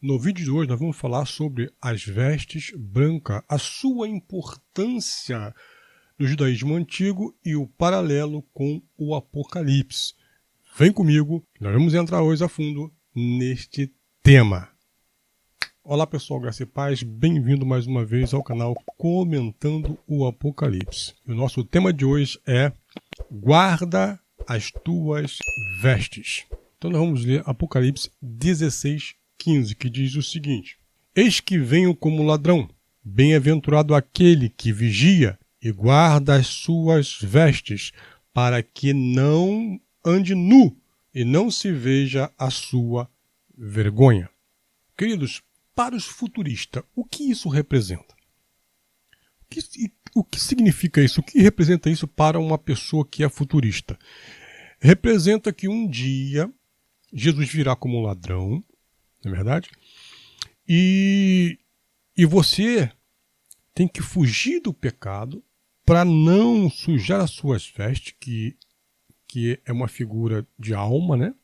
No vídeo de hoje nós vamos falar sobre as vestes brancas, a sua importância no judaísmo antigo e o paralelo com o Apocalipse. Vem comigo, nós vamos entrar hoje a fundo neste tema. Olá pessoal, graça e paz, bem-vindo mais uma vez ao canal Comentando o Apocalipse. O nosso tema de hoje é Guarda as tuas vestes. Então nós vamos ler Apocalipse 16:15, que diz o seguinte: Eis que venho como ladrão, bem-aventurado aquele que vigia e guarda as suas vestes, para que não ande nu e não se veja a sua vergonha. Queridos, para os futuristas, o que isso representa? O que significa isso? O que representa isso para uma pessoa que é futurista? Representa que um dia Jesus virá como um ladrão, não é verdade? E você tem que fugir do pecado para não sujar as suas vestes, que é uma figura de alma, né?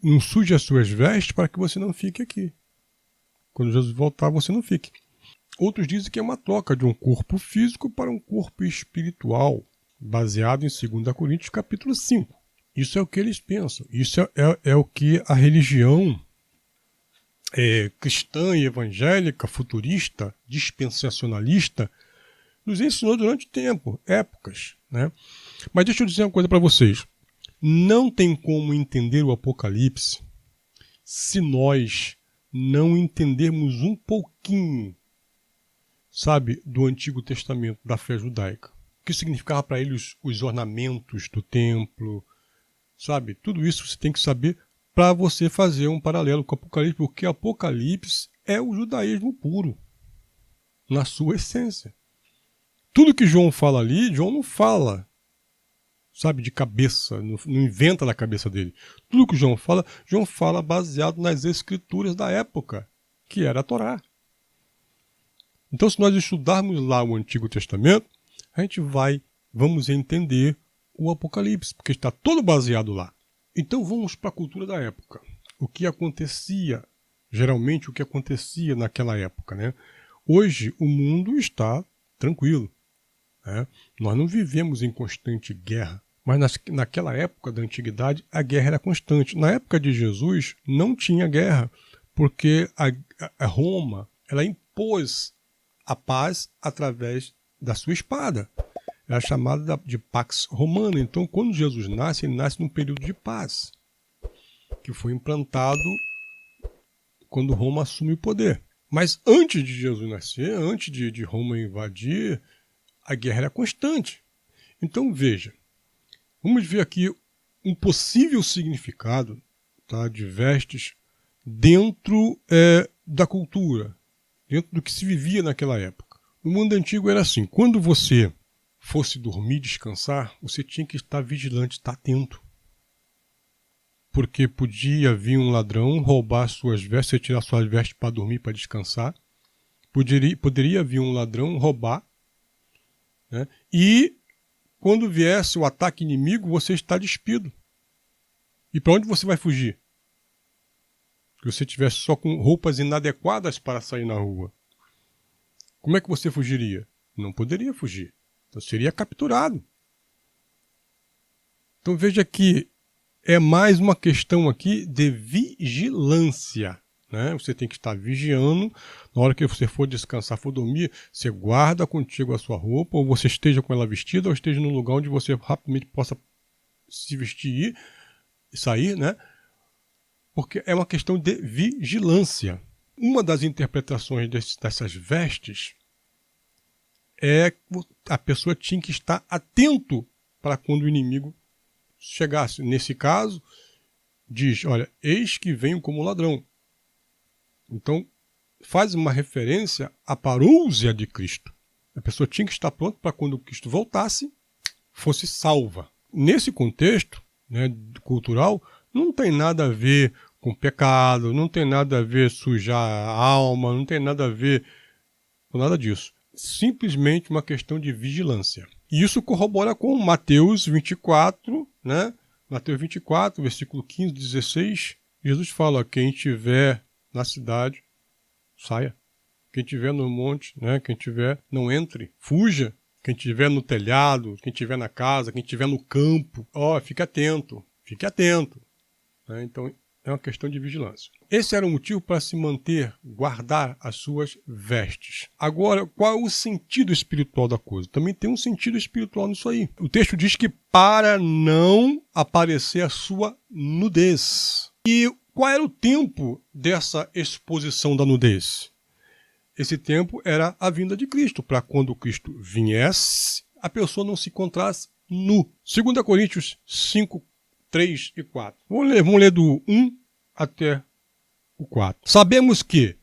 Não suje as suas vestes para que você não fique aqui. Quando Jesus voltar, você não fique. Outros dizem que é uma troca de um corpo físico para um corpo espiritual, baseado em 2 Coríntios capítulo 5. Isso é o que eles pensam. Isso é o que a religião cristã e evangélica, futurista, dispensacionalista, nos ensinou durante épocas, né? Mas deixa eu dizer uma coisa para vocês. Não tem como entender o Apocalipse se nós não entendermos um pouquinho, sabe, do Antigo Testamento, da fé judaica. O que significava para eles os ornamentos do templo, sabe? Tudo isso você tem que saber para você fazer um paralelo com o Apocalipse, porque o Apocalipse é o judaísmo puro, na sua essência. Tudo que João fala ali, João não fala, sabe, de cabeça, não inventa da cabeça dele. Tudo que João fala baseado nas escrituras da época, que era a Torá. Então, se nós estudarmos lá o Antigo Testamento, a gente vamos entender o Apocalipse, porque está todo baseado lá. Então, vamos para a cultura da época. O que acontecia, geralmente o que acontecia naquela época, né? Hoje, o mundo está tranquilo, né? Nós não vivemos em constante guerra. Mas naquela época da antiguidade, a guerra era constante. Na época de Jesus, não tinha guerra, porque a Roma ela impôs a paz através da sua espada. Era chamada de Pax Romana. Então, quando Jesus nasce, ele nasce num período de paz, que foi implantado quando Roma assume o poder. Mas antes de Jesus nascer, antes de Roma invadir, a guerra era constante. Então, veja. Vamos ver aqui um possível significado, tá, de vestes dentro da cultura, dentro do que se vivia naquela época. No mundo antigo era assim, quando você fosse dormir, descansar, você tinha que estar vigilante, estar atento. Porque podia vir um ladrão roubar suas vestes, você tirar suas vestes para dormir, para descansar. Poderia vir um ladrão roubar, né, e quando viesse o ataque inimigo, você está despido. E para onde você vai fugir? Se você estivesse só com roupas inadequadas para sair na rua, como é que você fugiria? Não poderia fugir. Então seria capturado. Então veja que é mais uma questão aqui de vigilância, né? Você tem que estar vigiando. Na hora que você for descansar, for dormir, você guarda contigo a sua roupa, ou você esteja com ela vestida, ou esteja num lugar onde você rapidamente possa se vestir e sair, né? Porque é uma questão de vigilância. Uma das interpretações dessas vestes é que a pessoa tinha que estar atento para quando o inimigo chegasse. Nesse caso, diz, olha, eis que venho como ladrão. Então, faz uma referência à parousia de Cristo. A pessoa tinha que estar pronta para quando Cristo voltasse, fosse salva. Nesse contexto, né, cultural, não tem nada a ver com pecado, não tem nada a ver sujar a alma, não tem nada a ver com nada disso. Simplesmente uma questão de vigilância. E isso corrobora com Mateus 24, né? Mateus 24, versículo 15, 16, Jesus fala, quem estiver na cidade, saia. Quem estiver no monte, né? Quem estiver, não entre, fuja. Quem estiver no telhado, quem estiver na casa, quem estiver no campo, fique atento, né? Então, é uma questão de vigilância. Esse era o motivo para se manter, guardar as suas vestes. Agora, qual é o sentido espiritual da coisa? Também tem um sentido espiritual nisso aí. O texto diz que para não aparecer a sua nudez. E qual era o tempo dessa exposição da nudez? Esse tempo era a vinda de Cristo, para quando Cristo viesse, a pessoa não se encontrasse nu. 2 Coríntios 5, 3 e 4. Vamos ler do 1 até o 4. Sabemos que,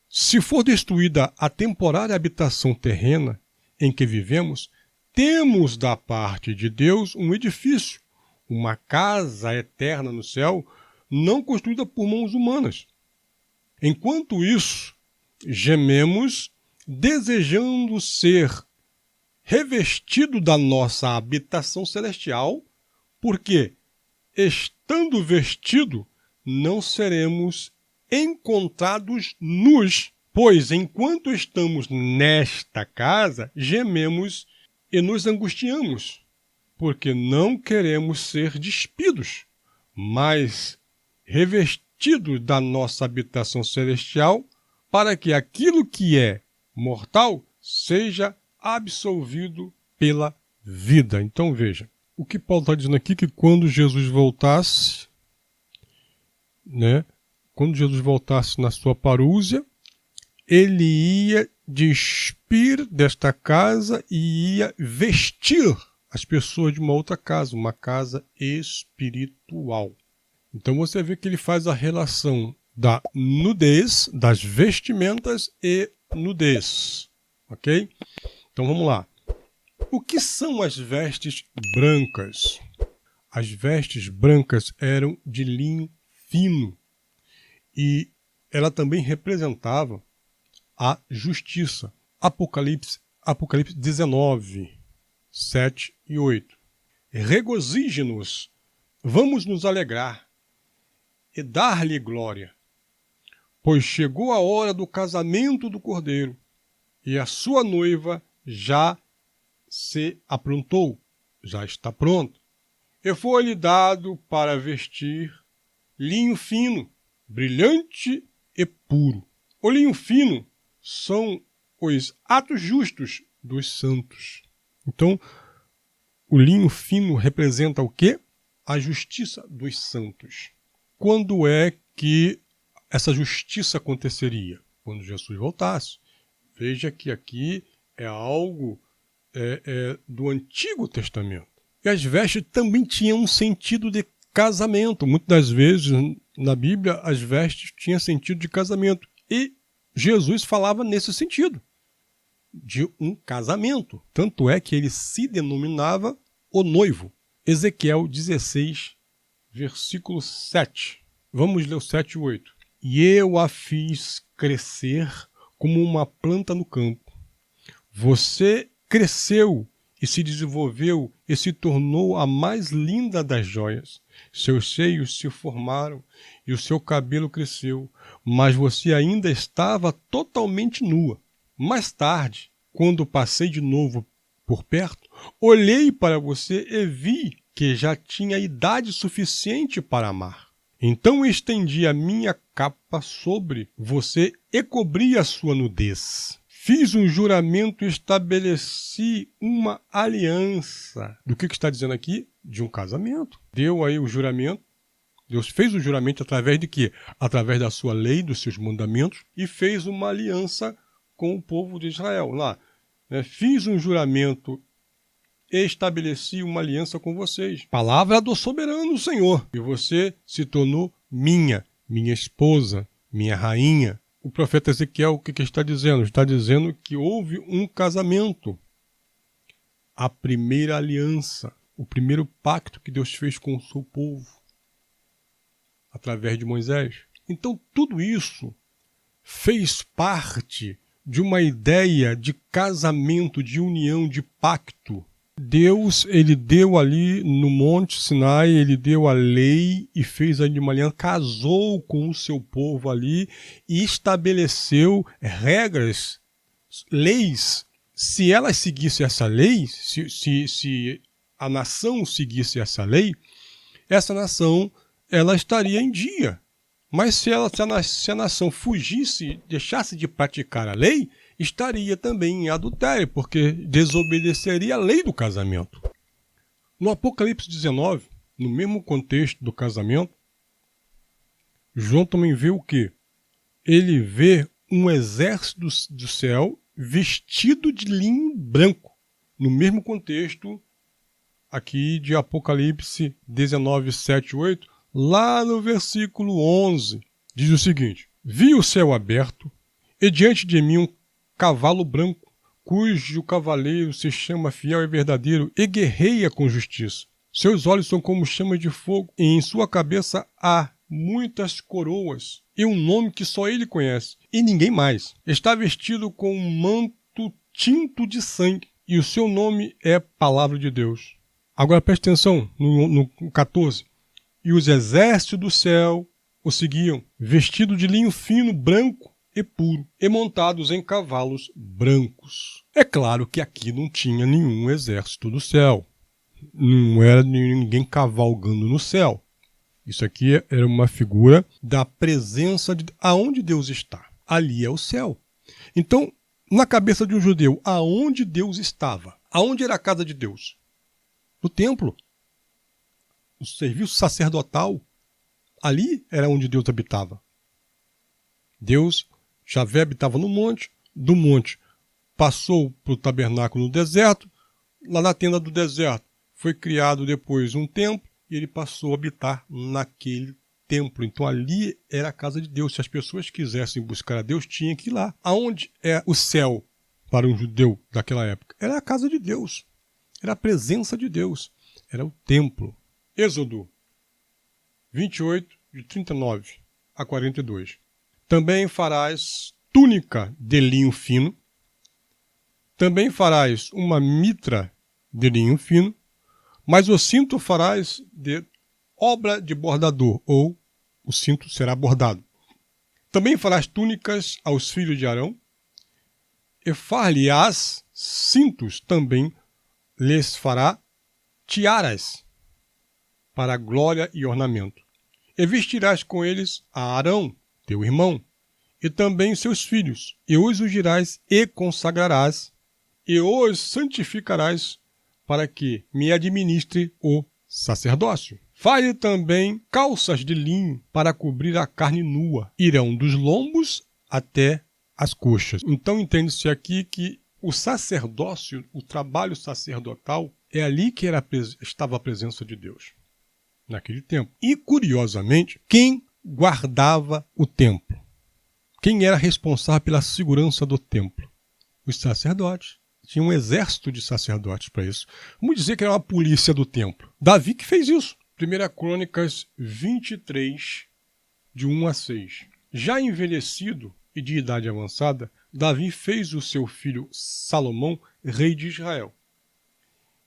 se for destruída a temporária habitação terrena em que vivemos, temos da parte de Deus um edifício, uma casa eterna no céu, não construída por mãos humanas. Enquanto isso, gememos, desejando ser revestido da nossa habitação celestial, porque, estando vestido, não seremos encontrados nus, pois enquanto estamos nesta casa, gememos e nos angustiamos, porque não queremos ser despidos, mas revestidos da nossa habitação celestial, para que aquilo que é mortal seja absolvido pela vida. Então veja, o que Paulo está dizendo aqui é que quando Jesus voltasse, né, quando Jesus voltasse na sua parúzia, ele ia despir desta casa e ia vestir as pessoas de uma outra casa, uma casa espiritual. Então você vê que ele faz a relação da nudez, das vestimentas e nudez. Ok? Então vamos lá. O que são as vestes brancas? As vestes brancas eram de linho fino e ela também representava a justiça. Apocalipse 19, 7 e 8. Regozije-nos, vamos nos alegrar e dar-lhe glória, pois chegou a hora do casamento do Cordeiro, e a sua noiva já se aprontou, já está pronta. E foi-lhe dado para vestir linho fino, brilhante e puro. O linho fino são os atos justos dos santos. Então, o linho fino representa o quê? A justiça dos santos. Quando é que essa justiça aconteceria? Quando Jesus voltasse. Veja que aqui é algo do Antigo Testamento. E as vestes também tinham um sentido de casamento. Muitas das vezes, na Bíblia, as vestes tinham sentido de casamento. E Jesus falava nesse sentido, de um casamento. Tanto é que ele se denominava o noivo. Ezequiel 16, versículo 7. Vamos ler o 7 e 8. E eu a fiz crescer como uma planta no campo. Você cresceu e se desenvolveu e se tornou a mais linda das joias. Seus seios se formaram e o seu cabelo cresceu, mas você ainda estava totalmente nua. Mais tarde, quando passei de novo por perto, olhei para você e vi que já tinha idade suficiente para amar. Então estendi a minha capa sobre você e cobri a sua nudez. Fiz um juramento e estabeleci uma aliança. Do que está dizendo aqui? De um casamento. Deu aí o juramento. Deus fez o juramento através de quê? Através da sua lei, dos seus mandamentos, e fez uma aliança com o povo de Israel. Lá, né? Fiz um juramento e estabeleci uma aliança com vocês. Palavra do soberano Senhor. E você se tornou minha esposa, minha rainha. O profeta Ezequiel, o que está dizendo? Está dizendo que houve um casamento. A primeira aliança, o primeiro pacto que Deus fez com o seu povo, através de Moisés. Então, tudo isso fez parte de uma ideia de casamento, de união, de pacto Deus, ele deu ali no Monte Sinai, ele deu a lei e fez ali uma aliança, casou com o seu povo ali e estabeleceu regras, leis. Se elas seguissem essa lei, se a nação seguisse essa lei, essa nação ela estaria em dia. Mas se a nação fugisse, deixasse de praticar a lei, estaria também em adultério, porque desobedeceria a lei do casamento. No Apocalipse 19, no mesmo contexto do casamento, João também vê o quê? Ele vê um exército do céu vestido de linho branco. No mesmo contexto aqui de Apocalipse 19, 7 e 8, lá no versículo 11, diz o seguinte: vi o céu aberto e diante de mim um cavalo branco, cujo cavaleiro se chama Fiel e Verdadeiro e guerreia com justiça. Seus olhos são como chamas de fogo e em sua cabeça há muitas coroas e um nome que só ele conhece e ninguém mais. Está vestido com um manto tinto de sangue e o seu nome é Palavra de Deus. Agora preste atenção no 14. E os exércitos do céu o seguiam, vestidos de linho fino, branco e puro, e montados em cavalos brancos. É claro que aqui não tinha nenhum exército do céu. Não era ninguém cavalgando no céu. Isso aqui era uma figura da presença de aonde Deus está. Ali é o céu. Então, na cabeça de um judeu, aonde Deus estava? Aonde era a casa de Deus? No templo. O serviço sacerdotal. Ali era onde Deus habitava. Deus, Javé habitava no monte, do monte passou para o tabernáculo no deserto, lá na tenda do deserto foi criado depois um templo e ele passou a habitar naquele templo. Então ali era a casa de Deus. Se as pessoas quisessem buscar a Deus, tinham que ir lá. Aonde é o céu para um judeu daquela época? Era a casa de Deus. Era a presença de Deus. Era o templo. Êxodo 28, de 39 a 42. Também farás túnica de linho fino. Também farás uma mitra de linho fino. Mas o cinto farás de obra de bordador, ou o cinto será bordado. Também farás túnicas aos filhos de Arão, e far-lhe-ás cintos, também lhes fará tiaras, para glória e ornamento. E vestirás com eles a Arão, teu irmão, e também seus filhos, e os ungirás e consagrarás, e os santificarás, para que me administre o sacerdócio. Fale também calças de linho para cobrir a carne nua. Irão dos lombos até as coxas. Então entende-se aqui que o sacerdócio, o trabalho sacerdotal, é ali que estava a presença de Deus, naquele tempo. E, curiosamente, quem guardava o templo? Quem era responsável pela segurança do templo? Os sacerdotes. Tinha um exército de sacerdotes para isso. Vamos dizer que era uma polícia do templo. Davi que fez isso. 1 Crônicas 23, de 1 a 6. Já envelhecido e de idade avançada, Davi fez o seu filho Salomão rei de Israel.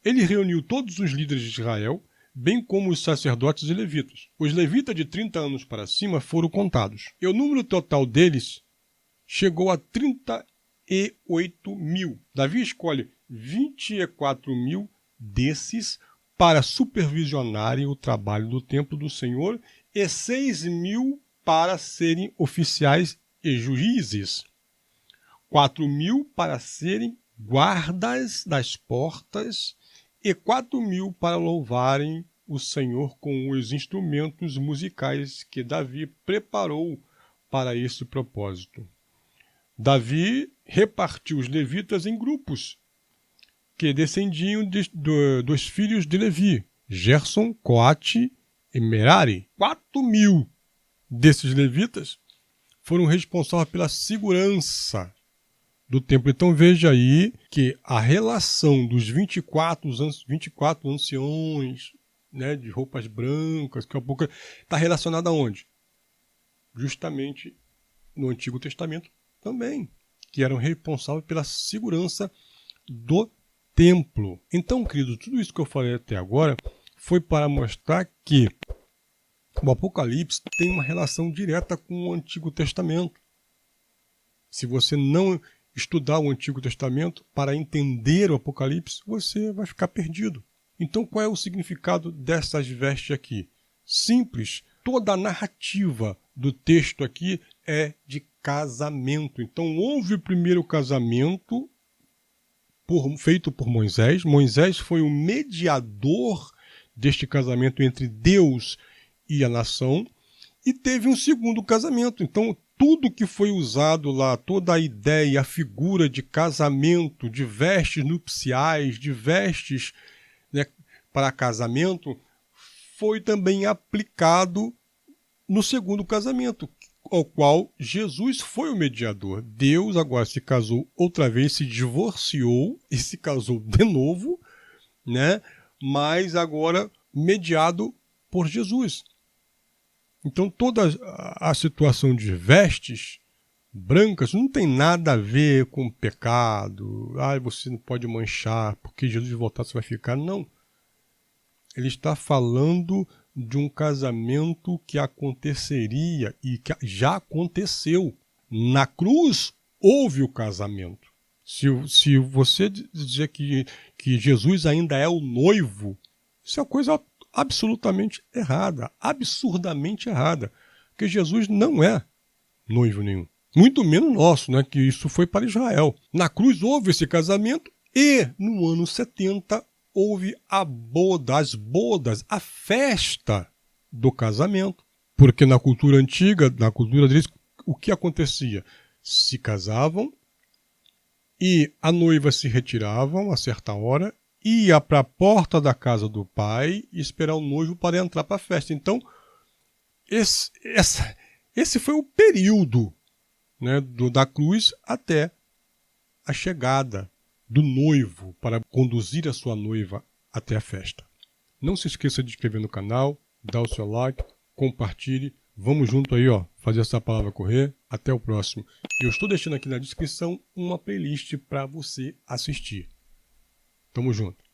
Ele reuniu todos os líderes de Israel, bem como os sacerdotes e levitas. Os levitas de 30 anos para cima foram contados. E o número total deles chegou a 38.000. Davi escolhe 24.000 desses para supervisionarem o trabalho do templo do Senhor e 6.000 para serem oficiais e juízes. 4.000 para serem guardas das portas e 4.000 para louvarem o Senhor com os instrumentos musicais que Davi preparou para esse propósito. Davi repartiu os levitas em grupos que descendiam dos filhos de Levi, Gerson, Coate e Merari. 4.000 desses levitas foram responsáveis pela segurança do templo. Então veja aí que a relação dos 24 anciões, né, de roupas brancas, que é um pouco está relacionada aonde? Justamente no Antigo Testamento também, que eram responsáveis pela segurança do templo. Então, querido, tudo isso que eu falei até agora foi para mostrar que o Apocalipse tem uma relação direta com o Antigo Testamento. Se você não estudar o Antigo Testamento para entender o Apocalipse, você vai ficar perdido. Então, qual é o significado dessas vestes aqui? Simples. Toda a narrativa do texto aqui é de casamento. Então, houve o primeiro casamento feito por Moisés. Moisés foi o mediador deste casamento entre Deus e a nação. E teve um segundo casamento. Então, tudo que foi usado lá, toda a ideia, a figura de casamento, de vestes nupciais, de vestes, né, para casamento, foi também aplicado no segundo casamento, ao qual Jesus foi o mediador. Deus agora se casou outra vez, se divorciou e se casou de novo, né? Mas agora mediado por Jesus. Então toda a situação de vestes brancas não tem nada a ver com pecado. Você não pode manchar, porque Jesus voltar você vai ficar. Não. Ele está falando de um casamento que aconteceria e que já aconteceu. Na cruz houve o casamento. Se você dizer que Jesus ainda é o noivo, isso é uma coisa absolutamente errada, absurdamente errada. Porque Jesus não é noivo nenhum. Muito menos nosso, né? Que isso foi para Israel. Na cruz houve esse casamento e no ano 70 houve as bodas, a festa do casamento. Porque na cultura antiga, na cultura deles, o que acontecia? Se casavam e a noiva se retirava a certa hora, ia para a porta da casa do pai e esperar o noivo para entrar para a festa. Então, esse foi o período, né, da cruz até a chegada do noivo para conduzir a sua noiva até a festa. Não se esqueça de inscrever no canal, dar o seu like, compartilhe. Vamos junto aí, fazer essa palavra correr. Até o próximo. Eu estou deixando aqui na descrição uma playlist para você assistir. Tamo junto.